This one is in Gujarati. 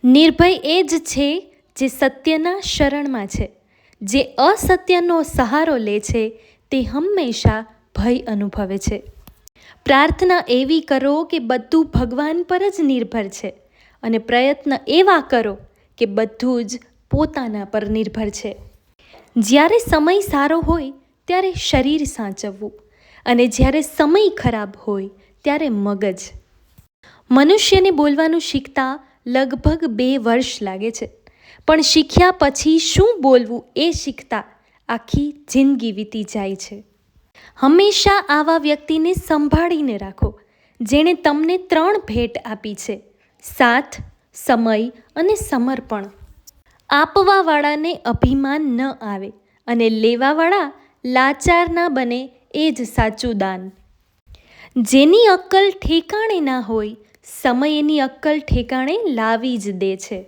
નિર્ભય એ જ છે જે સત્યના શરણમાં છે. જે અસત્યનો સહારો લે છે તે હંમેશા ભય અનુભવે છે. પ્રાર્થના એવી કરો કે બધું ભગવાન પર જ નિર્ભર છે અને પ્રયત્ન એવા કરો કે બધું જ પોતાના પર નિર્ભર છે. જ્યારે સમય સારો હોય ત્યારે શરીર સાચવવું અને જ્યારે સમય ખરાબ હોય ત્યારે મગજ. મનુષ્યને બોલવાનું શીખતા લગભગ 2 વર્ષ લાગે છે, પણ શીખ્યા પછી શું બોલવું એ શીખતા આખી જિંદગી વીતી જાય છે. હંમેશા આવા વ્યક્તિને સંભાળીને રાખો જેણે તમને 3 ભેટ આપી છે: સાથ, સમય અને સમર્પણ. આપવાવાળાને અભિમાન ન આવે અને લેવાવાળા લાચાર ના બને એ જ સાચું દાન. જેની અક્કલ ઠેકાણે ના હોય સમય એની અક્કલ ઠેકાણે લાવી જ દે છે.